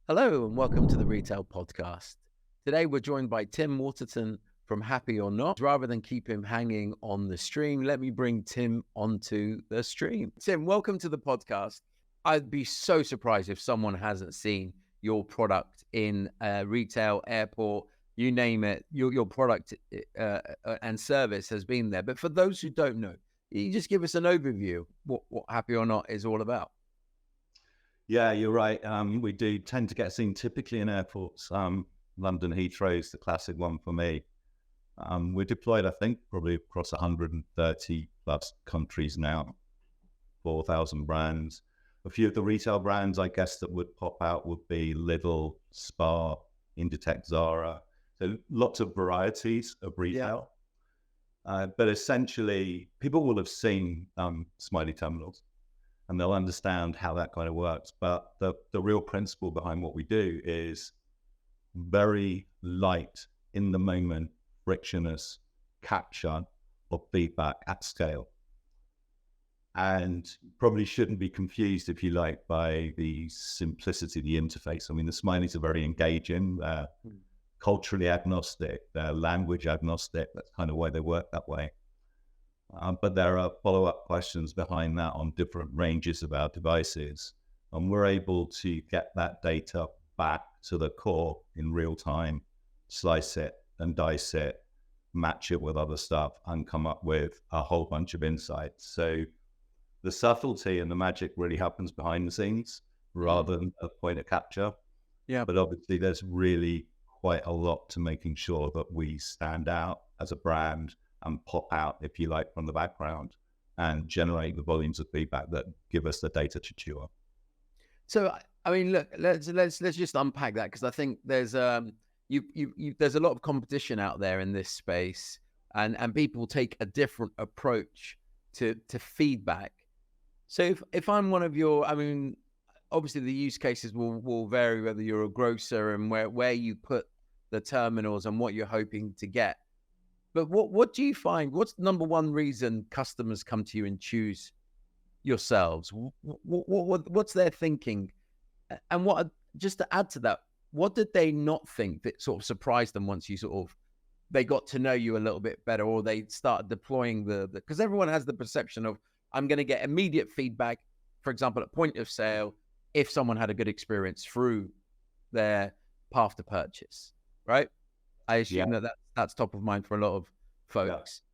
Hello and welcome to the Retail Podcast. Today we're joined by Tim Waterton from Happy or Not. Rather than keep him hanging on the stream, let me bring Tim onto the stream. Tim, welcome to the podcast. I'd be so surprised if someone hasn't seen your product in retail, airport, you name it, your product and service has been there. But for those who don't know, you just give us an overview of what Happy or Not is all about. Yeah, you're right. We do tend to get seen typically in airports. London Heathrow is the classic one for me. We're deployed, I think, probably across 130 plus countries now, 4,000 brands. A few of the retail brands, I guess, that would pop out would be Lidl, Spar, Inditex, Zara. So lots of varieties of retail. But essentially, people will have seen Smiley terminals and they'll understand how that kind of works. But the real principle behind what we do is very light, in the moment, frictionless capture of feedback at scale. And probably shouldn't be confused, if you like, by the simplicity of the interface. I mean, the Smileys are very engaging, they're culturally agnostic, they're language agnostic. That's kind of why they work that way. But there are follow-up questions behind that on different ranges of our devices. And we're able to get that data back to the core in real time, slice it and dice it, match it with other stuff, and come up with a whole bunch of insights. So the subtlety and the magic really happens behind the scenes rather than a point of capture. Yeah. But obviously there's really quite a lot to making sure that we stand out as a brand and pop out, if you like, from the background and generate the volumes of feedback that give us the data to chew on. So, I mean, look, let's just unpack that, because I think there's there's a lot of competition out there in this space, and people take a different approach to feedback. So if I'm one of your, I mean, obviously the use cases will vary whether you're a grocer and where you put the terminals and what you're hoping to get. But what do you find? What's the number one reason customers come to you and choose yourselves? What's their thinking? And just to add to that, what did they not think that sort of surprised them once you they got to know you a little bit better, or they started deploying because everyone has the perception of, I'm going to get immediate feedback, for example, at point of sale, if someone had a good experience through their path to purchase, right? I assume that's top of mind for a lot of folks. Yeah.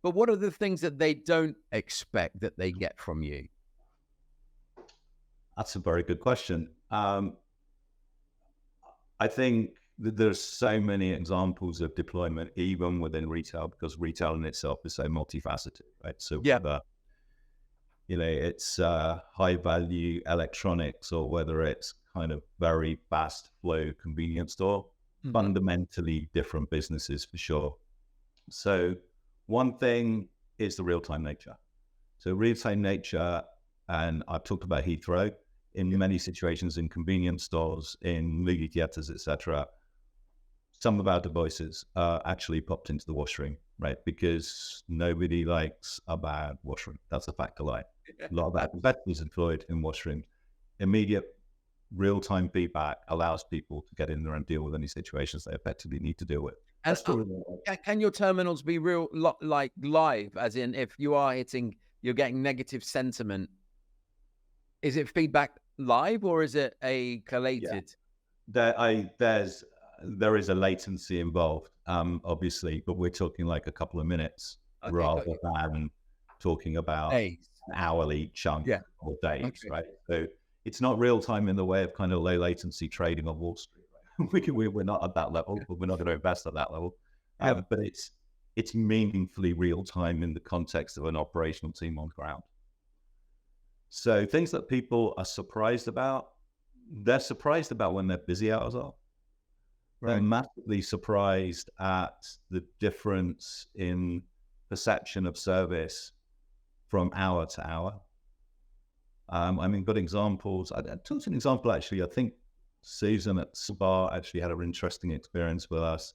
But what are the things that they don't expect that they get from you? That's a very good question. I think that there's so many examples of deployment, even within retail, because retail in itself is so multifaceted, right? So whether, it's high value electronics or whether it's kind of very fast flow convenience store, fundamentally different businesses for sure. So one thing is the real-time nature. So real-time nature, and I've talked about Heathrow, in many situations in convenience stores, in movie theaters, etc. Some of our devices are actually popped into the washroom, right? Because nobody likes a bad washroom. That's a fact of life. A lot of our competitors employed in washrooms. Immediate real-time feedback allows people to get in there and deal with any situations they effectively need to deal with. Can your terminals be like live, as in if you are you're getting negative sentiment, is it feedback live or is it a collated? Yeah. There is a latency involved, obviously, but we're talking like a couple of minutes rather than talking about days. An hourly chunk or days, right? So it's not real time in the way of kind of low latency trading on Wall Street. Right? We're not at that level, but we're not going to invest at that level. But it's meaningfully real time in the context of an operational team on ground. So things that people are surprised about, they're surprised about when their busy hours are. Right. They're massively surprised at the difference in perception of service from hour to hour. I mean, good examples. I took an example, actually. I think Susan at Spar actually had an interesting experience with us.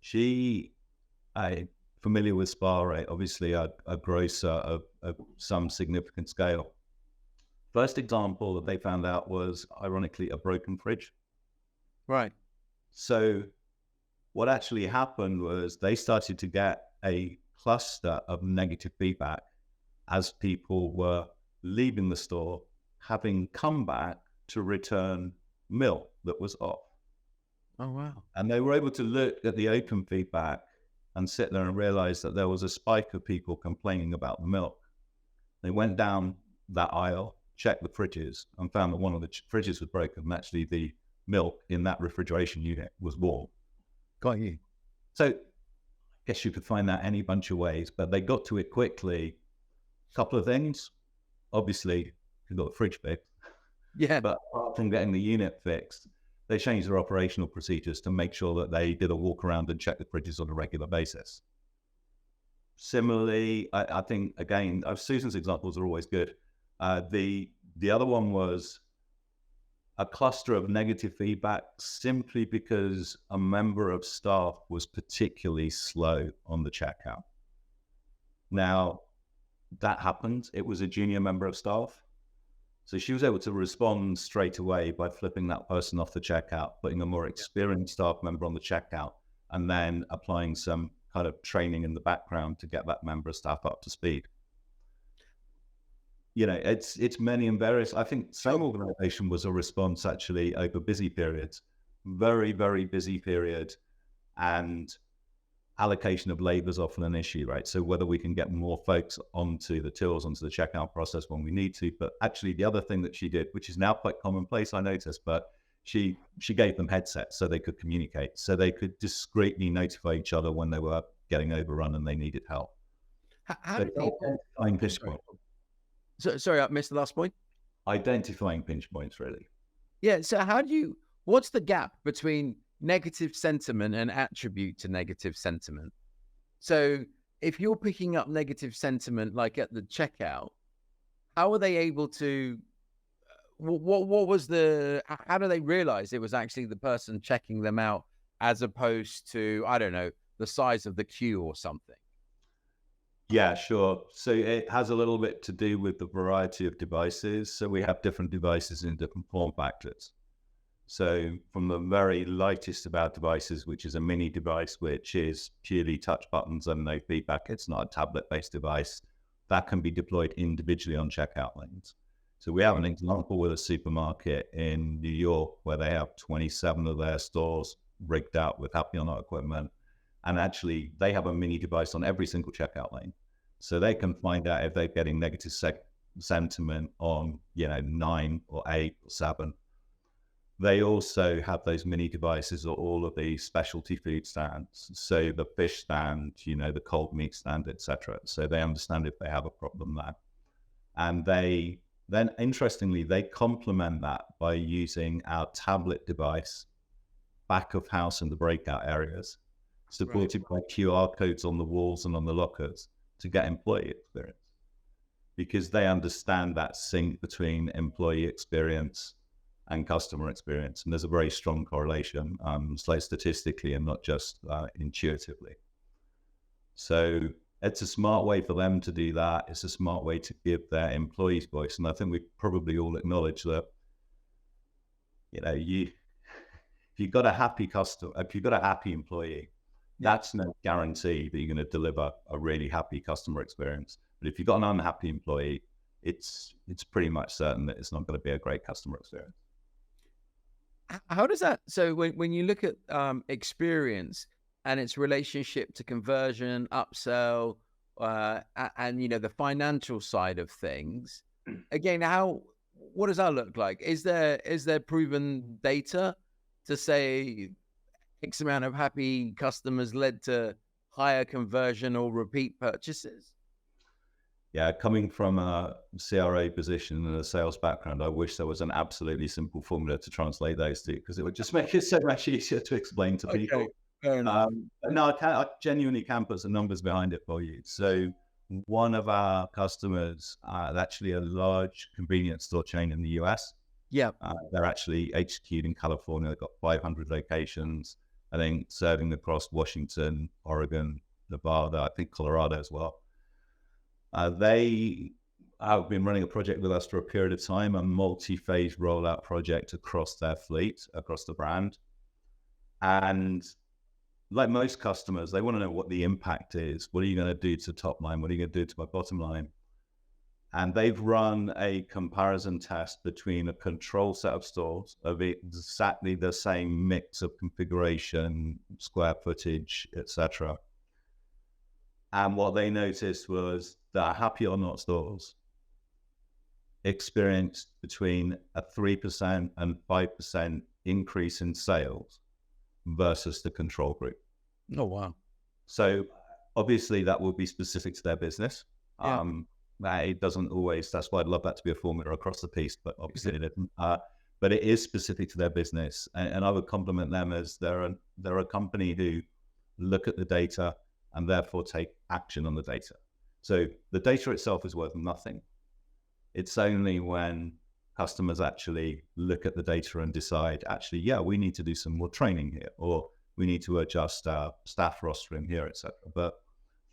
She, familiar with Spar, right? Obviously a grocer of some significant scale. First example that they found out was, ironically, a broken fridge. Right. So what actually happened was they started to get a cluster of negative feedback as people were leaving the store, having come back to return milk that was off. Oh, wow. And they were able to look at the open feedback and sit there and realize that there was a spike of people complaining about the milk. They went down that aisle, checked the fridges, and found that one of the fridges was broken. And actually, the milk in that refrigeration unit was warm. Got you. So I guess you could find that any bunch of ways, but they got to it quickly. A couple of things. Obviously, you got the fridge fixed. Yeah. But apart from getting the unit fixed, they changed their operational procedures to make sure that they did a walk around and check the fridges on a regular basis. Similarly, I think, again, Susan's examples are always good. The other one was a cluster of negative feedback simply because a member of staff was particularly slow on the checkout. Now, that happened. It was a junior member of staff. So she was able to respond straight away by flipping that person off the checkout, putting a more experienced staff member on the checkout, and then applying some kind of training in the background to get that member of staff up to speed. You know, it's many and various. I think same organization was a response actually over busy periods, very, very busy period, and allocation of labor is often an issue, right? So whether we can get more folks onto the tills, onto the checkout process when we need to. But actually the other thing that she did, which is now quite commonplace, I noticed, but she gave them headsets so they could communicate, so they could discreetly notify each other when they were getting overrun and they needed help. How do people... Identifying pinch points. Sorry, I missed the last point. Identifying pinch points, really. Yeah. So what's the gap between negative sentiment and attribute to negative sentiment? So if you're picking up negative sentiment, like at the checkout, how are they able to, what was how do they realize it was actually the person checking them out as opposed to, I don't know, the size of the queue or something? Yeah, sure. So it has a little bit to do with the variety of devices. So we have different devices in different form factors. So from the very lightest of our devices, which is a mini device, which is purely touch buttons and no feedback, it's not a tablet-based device, that can be deployed individually on checkout lanes. So we have an example with a supermarket in New York where they have 27 of their stores rigged out with Happy or Not equipment. And actually, they have a mini device on every single checkout lane. So they can find out if they're getting negative sentiment on, 9 or 8 or 7. They also have those mini devices or all of the specialty food stands. So the fish stand, the cold meat stand, etc. So they understand if they have a problem there. And then interestingly, they complement that by using our tablet device back of house in the breakout areas, supported by QR codes on the walls and on the lockers to get employee experience, because they understand that sync between employee experience and customer experience. And there's a very strong correlation, statistically and not just intuitively. So it's a smart way for them to do that. It's a smart way to give their employees voice. And I think we probably all acknowledge that, if you've got a happy customer, if you've got a happy employee, that's no guarantee that you're going to deliver a really happy customer experience. But if you've got an unhappy employee, it's pretty much certain that it's not going to be a great customer experience. How does that, so when you look at experience and its relationship to conversion, upsell, and the financial side of things, again, what does that look like? Is there proven data to say X amount of happy customers led to higher conversion or repeat purchases? Yeah, coming from a CRA position and a sales background, I wish there was an absolutely simple formula to translate those two, because it would just make it so much easier to explain to people. Fair enough. No, I genuinely can put some numbers behind it for you. So one of our customers, actually a large convenience store chain in the US. Yeah. They're actually HQ'd in California. They've got 500 locations, I think, serving across Washington, Oregon, Nevada, I think Colorado as well. They have been running a project with us for a period of time, a multi-phase rollout project across their fleet, across the brand. And like most customers, they want to know what the impact is. What are you going to do to top line? What are you going to do to my bottom line? And they've run a comparison test between a control set of stores of exactly the same mix of configuration, square footage, etc. And what they noticed was that Happy or Not stores experienced between a 3% and 5% increase in sales versus the control group. Oh, wow. So obviously that will be specific to their business. Yeah. It doesn't always, that's why I'd love that to be a formula across the piece, but obviously it isn't. But it is specific to their business. And I would compliment them as they're a company who look at the data and therefore take action on the data. So the data itself is worth nothing. It's only when customers actually look at the data and decide, actually, yeah, we need to do some more training here, or we need to adjust our staff rostering here, etc. But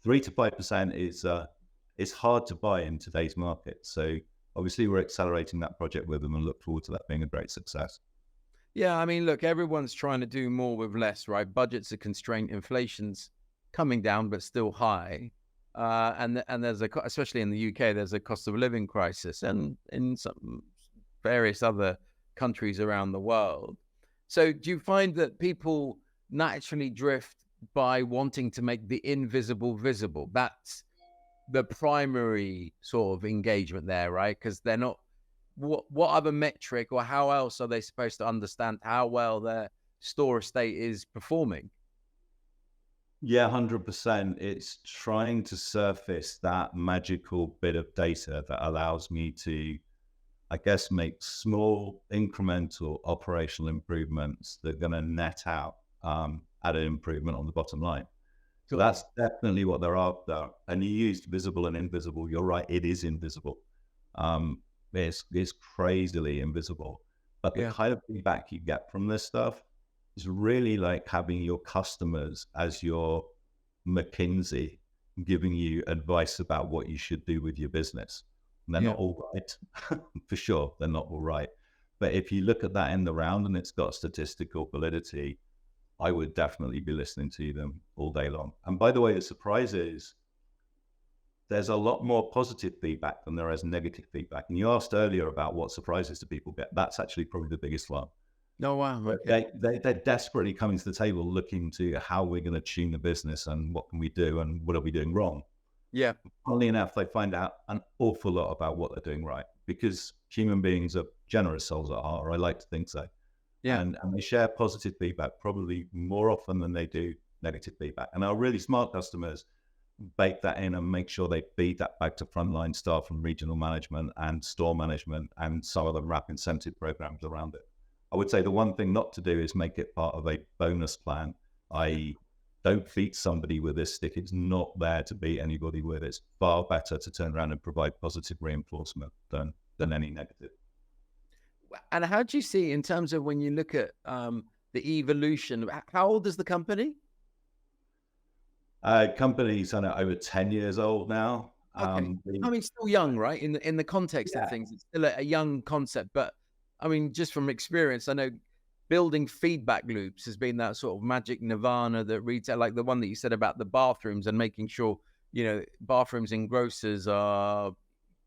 3 to 5% is hard to buy in today's market. So obviously we're accelerating that project with them and look forward to that being a great success. Yeah, I mean, look, everyone's trying to do more with less, right? Budgets are constrained, inflation's coming down, but still high. And there's especially in the UK, there's a cost of living crisis, and in some various other countries around the world. So do you find that people naturally drift by wanting to make the invisible visible? That's the primary sort of engagement there, right? Because they're not, what other metric or how else are they supposed to understand how well their store estate is performing? Yeah, 100%. It's trying to surface that magical bit of data that allows me to, I guess, make small incremental operational improvements that are going to net out at an improvement on the bottom line. So that's definitely what they're after. And you used visible and invisible. You're right, it is invisible. It's crazily invisible. But the kind of feedback you get from this stuff is really like having your customers as your McKinsey giving you advice about what you should do with your business. And they're not all right, for sure. They're not all right. But if you look at that in the round and it's got statistical validity, I would definitely be listening to them all day long. And by the way, the surprise is there's a lot more positive feedback than there is negative feedback. And you asked earlier about what surprises do people get. That's actually probably the biggest one. No, wow. Okay. They're desperately coming to the table looking to how we're going to tune the business and what can we do and what are we doing wrong. Yeah. Funnily enough, they find out an awful lot about what they're doing right, because human beings are generous souls at heart, or I like to think so. Yeah. And they share positive feedback probably more often than they do negative feedback. And our really smart customers bake that in and make sure they feed that back to frontline staff and regional management and store management, and some of them wrap incentive programs around it. I would say the one thing not to do is make it part of a bonus plan, i.e. don't beat somebody with this stick. It's not there to beat anybody with. It's far better to turn around and provide positive reinforcement than any negative. And how do you see, in terms of when you look at the evolution, how old is the company? Company's over 10 years old now. Okay. I mean, still young, right? In the context of things, it's still a young concept. But I mean, just from experience, I know building feedback loops has been that sort of magic nirvana that retail, like the one that you said about the bathrooms and making sure, bathrooms in grocers are,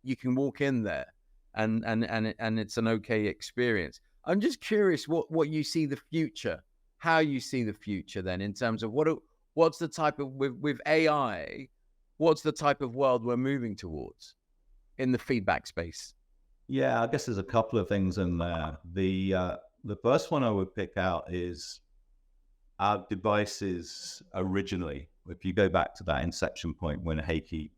you can walk in there and it's an okay experience. I'm just curious what you see the future, how you see the future then, in terms of what's the type of, with AI, what's the type of world we're moving towards in the feedback space? Yeah, I guess there's a couple of things in there. The first one I would pick out is our devices originally. If you go back to that inception point when Heikki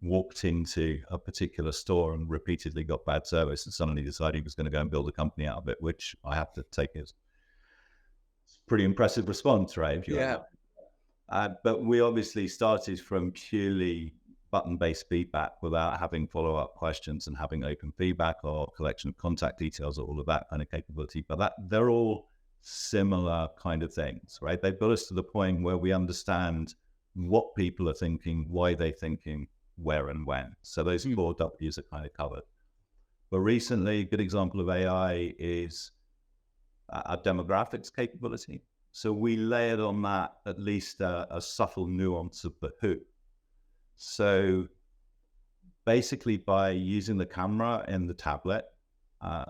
walked into a particular store and repeatedly got bad service and suddenly decided he was going to go and build a company out of it, which I have to take as pretty impressive response, right? But we obviously started from purely button-based feedback without having follow-up questions and having open feedback or collection of contact details or all of that kind of capability. But they're all similar kind of things, right? They built us to the point where we understand what people are thinking, why they're thinking, where and when. So those Mm. four W's are kind of covered. But recently, a good example of AI is our demographics capability. So we layered on that at least a subtle nuance of the who. So basically, by using the camera in the tablet,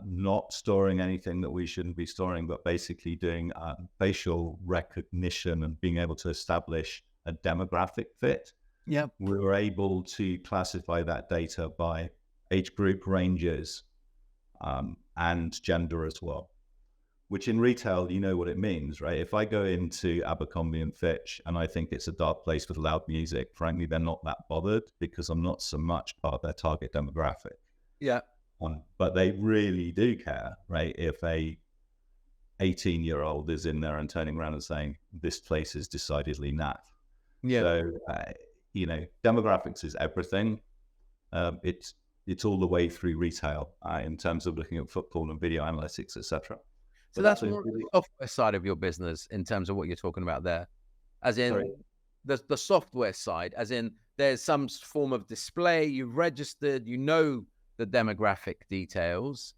not storing anything that we shouldn't be storing, but basically doing facial recognition and being able to establish a demographic fit, Yeah. we were able to classify that data by age group ranges and gender as well. Which in retail, you know what it means, right? If I go into Abercrombie and Fitch and I think it's a dark place with loud music, frankly, they're not that bothered because I'm not so much part of their target demographic. Yeah. But they really do care, right? If a 18-year-old is in there and turning around and saying, this place is decidedly naff. Yeah. So, demographics is everything. It's all the way through retail in terms of looking at footfall and video analytics, etc. So that's more the software side of your business in terms of what you're talking about there, as in the software side, as in there's some form of display, you've registered, you know the demographic details,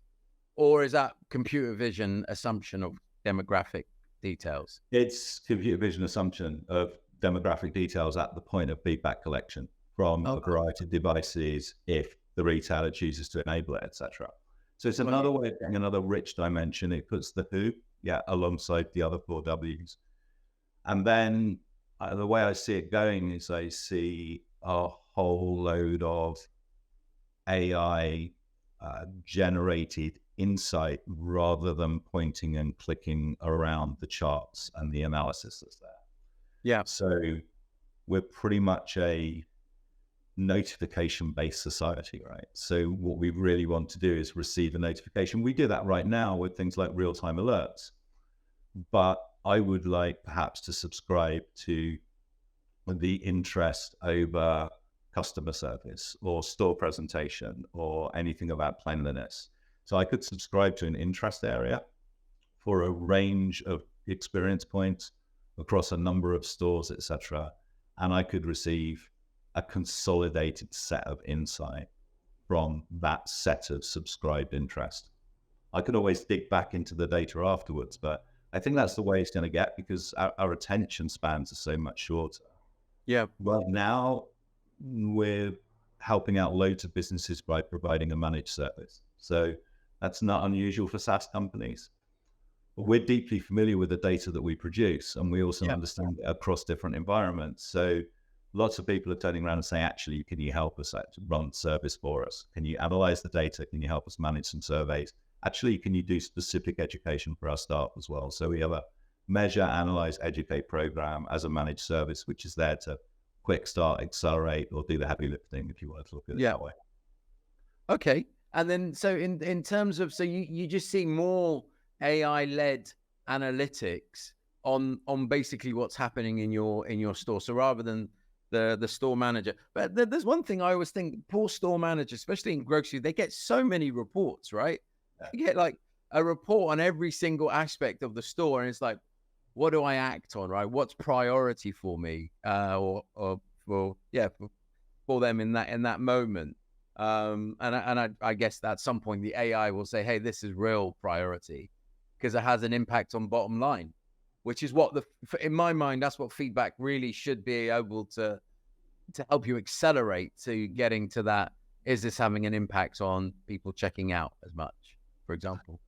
or is that computer vision assumption of demographic details? It's computer vision assumption of demographic details at the point of feedback collection from a variety of devices if the retailer chooses to enable it, etc. So it's another way of getting another rich dimension. It puts the who, alongside the other four W's. And then the way I see it going is I see a whole load of AI generated insight rather than pointing and clicking around the charts and the analysis that's there. Yeah. So we're pretty much a notification-based society, right? So what we really want to do is receive a notification. We do that right now with things like real-time alerts, but I would like perhaps to subscribe to the interest over customer service or store presentation or anything about cleanliness. So I could subscribe to an interest area for a range of experience points across a number of stores, etc., and I could receive a consolidated set of insight from that set of subscribed interest. I could always dig back into the data afterwards, but I think that's the way it's going to get because our attention spans are so much shorter. Yeah. Right now, we're helping out loads of businesses by providing a managed service. So that's not unusual for SaaS companies. But we're deeply familiar with the data that we produce, and we also understand it across different environments. So lots of people are turning around and saying, actually, can you help us run service for us? Can you analyze the data? Can you help us manage some surveys? Actually, can you do specific education for our staff as well? So we have a measure, analyze, educate program as a managed service, which is there to quick start, accelerate, or do the heavy lifting, if you want to look at it that way. Okay. And then, so in terms of, so you just see more AI-led analytics on basically what's happening in your store. So rather than the store manager, but there's one thing I always think, poor store managers, especially in grocery, they get so many reports, right? You get like a report on every single aspect of the store, and it's like, what do I act on, right? What's priority for me, or for them in that moment? And I guess at some point the AI will say, hey, this is real priority because it has an impact on bottom line, which is what in my mind, that's what feedback really should be able to help you accelerate to getting to that. Is this having an impact on people checking out as much, for example?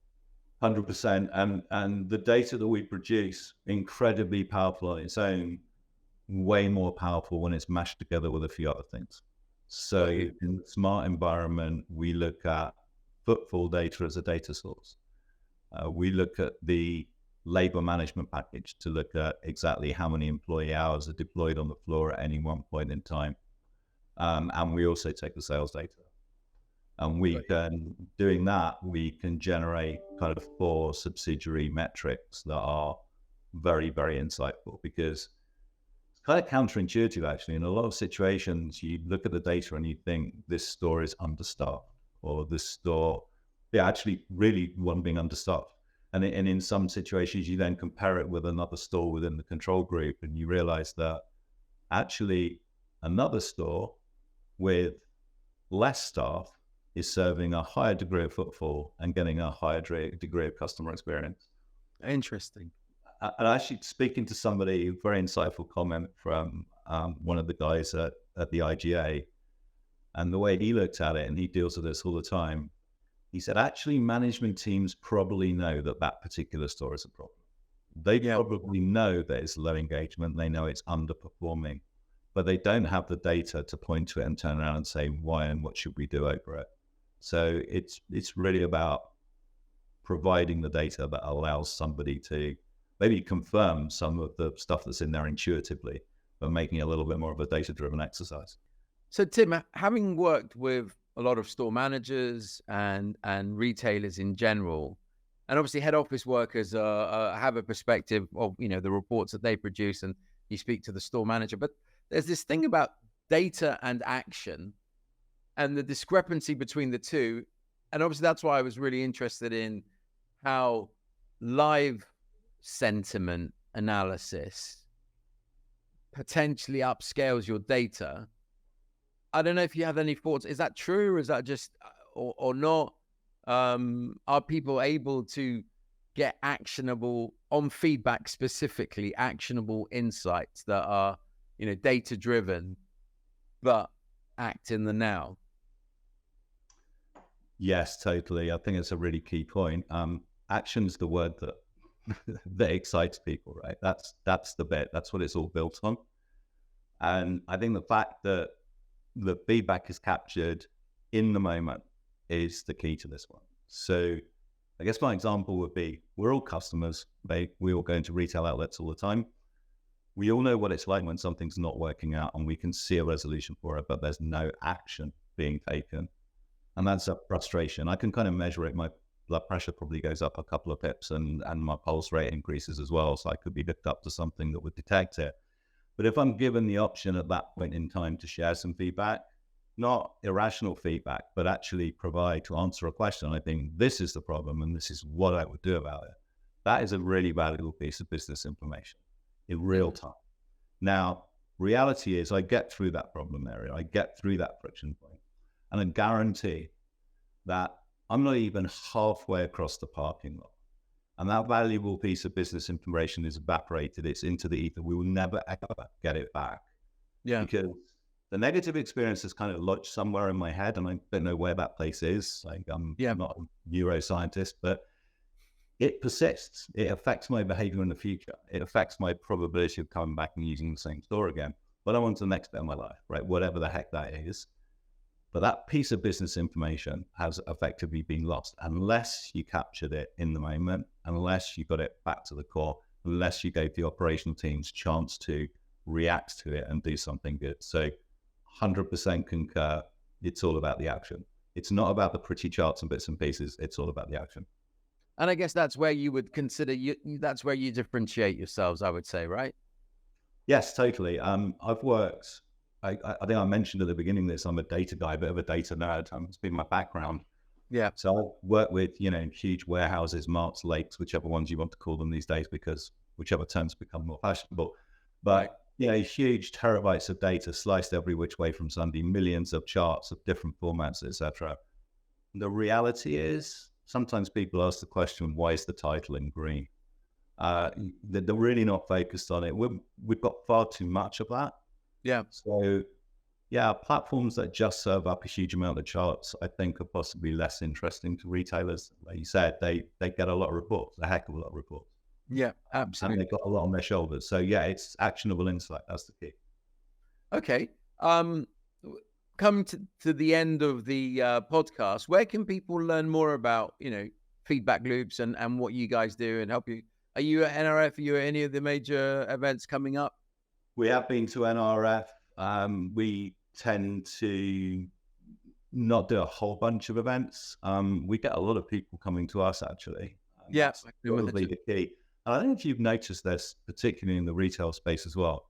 100%. And the data that we produce, incredibly powerful on its own, way more powerful when it's mashed together with a few other things. So in the smart environment, we look at footfall data as a data source. We look at the labor management package to look at exactly how many employee hours are deployed on the floor at any one point in time. And we also take the sales data. And we can, doing that, we can generate kind of 4 subsidiary metrics that are very, very insightful, because it's kind of counterintuitive, actually. In a lot of situations, you look at the data and you think this store is understaffed, or this store, actually really one being understaffed. And in some situations, you then compare it with another store within the control group, and you realize that actually another store with less staff is serving a higher degree of footfall and getting a higher degree of customer experience. Interesting. And actually speaking to somebody, very insightful comment from one of the guys at the IGA, and the way he looked at it, and he deals with this all the time, he said, actually, management teams probably know that that particular store is a problem. They probably know that it's low engagement. They know it's underperforming, but they don't have the data to point to it and turn around and say, why and what should we do over it? So it's really about providing the data that allows somebody to maybe confirm some of the stuff that's in there intuitively, but making it a little bit more of a data-driven exercise. So Tim, having worked with a lot of store managers and retailers in general, and obviously head office workers have a perspective of, you know, the reports that they produce, and you speak to the store manager, but there's this thing about data and action and the discrepancy between the two. And obviously that's why I was really interested in how live sentiment analysis potentially upscales your data. I don't know if you have any thoughts. Is that true, or is that just, or not? Are people able to get actionable, on feedback specifically, actionable insights that are, you know, data driven, but act in the now? Yes, totally. I think it's a really key point. Action is the word that that excites people, right? That's the bit. That's what it's all built on. And I think the fact that the feedback is captured in the moment is the key to this one. So I guess my example would be, we're all customers. We all go into retail outlets all the time. We all know what it's like when something's not working out, and we can see a resolution for it, but there's no action being taken. And that's a frustration. I can kind of measure it. My blood pressure probably goes up a couple of pips, and my pulse rate increases as well. So I could be hooked up to something that would detect it. But if I'm given the option at that point in time to share some feedback, not irrational feedback, but actually to answer a question, I think this is the problem and this is what I would do about it. That is a really valuable piece of business information in real time. Now, reality is I get through that problem area. I get through that friction point, and I guarantee that I'm not even halfway across the parking lot, and that valuable piece of business information is evaporated. It's into the ether. We will never, ever get it back. Yeah. Because the negative experience is kind of lodged somewhere in my head, and I don't know where that place is. Like, I'm not a neuroscientist, but it persists. It affects my behavior in the future. It affects my probability of coming back and using the same store again. But I want the next bit of my life, right? Whatever the heck that is. But that piece of business information has effectively been lost unless you captured it in the moment, unless you got it back to the core, unless you gave the operational teams chance to react to it and do something good. So 100% concur. It's all about the action. It's not about the pretty charts and bits and pieces. It's all about the action. And I guess that's where you would consider that's where you differentiate yourselves, I would say, right? Yes, totally. I've worked, I think I mentioned at the beginning of this, I'm a data guy, a bit of a data nerd. It's been my background. Yeah. So I've worked with, huge warehouses, marts, lakes, whichever ones you want to call them these days, because whichever terms become more fashionable. But, huge terabytes of data sliced every which way from Sunday, millions of charts of different formats, etc. The reality is, sometimes people ask the question, why is the title in green? They're really not focused on it. We've got far too much of that. Yeah. So, platforms that just serve up a huge amount of charts, I think, are possibly less interesting to retailers. Like you said, they get a lot of reports, a heck of a lot of reports. Yeah, absolutely. And they've got a lot on their shoulders. So, it's actionable insight. That's the key. Okay. Come to the end of the podcast. Where can people learn more about, feedback loops and what you guys do and help you? Are you at NRF? Are you at any of the major events coming up? We have been to NRF. We tend to not do a whole bunch of events. We get a lot of people coming to us, actually. That's probably the key. And I don't know if you've noticed this, particularly in the retail space as well.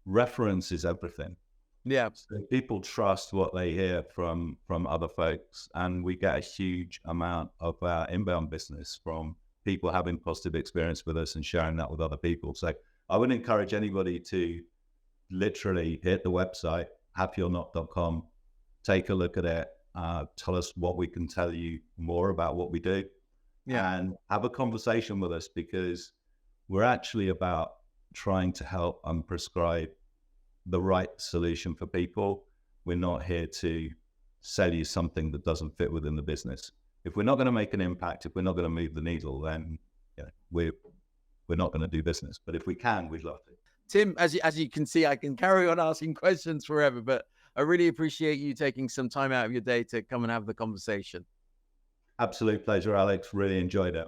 Reference is everything. Yeah. So people trust what they hear from other folks, and we get a huge amount of inbound business from people having positive experience with us and sharing that with other people. So I would encourage anybody to literally hit the website, happyornot.com, take a look at it, tell us what we can tell you more about what we do, and have a conversation with us, because we're actually about trying to help prescribe the right solution for people. We're not here to sell you something that doesn't fit within the business. If we're not going to make an impact, if we're not going to move the needle, then we're not going to do business. But if we can, we'd love to. Tim, as you can see, I can carry on asking questions forever, but I really appreciate you taking some time out of your day to come and have the conversation. Absolute pleasure, Alex. Really enjoyed it.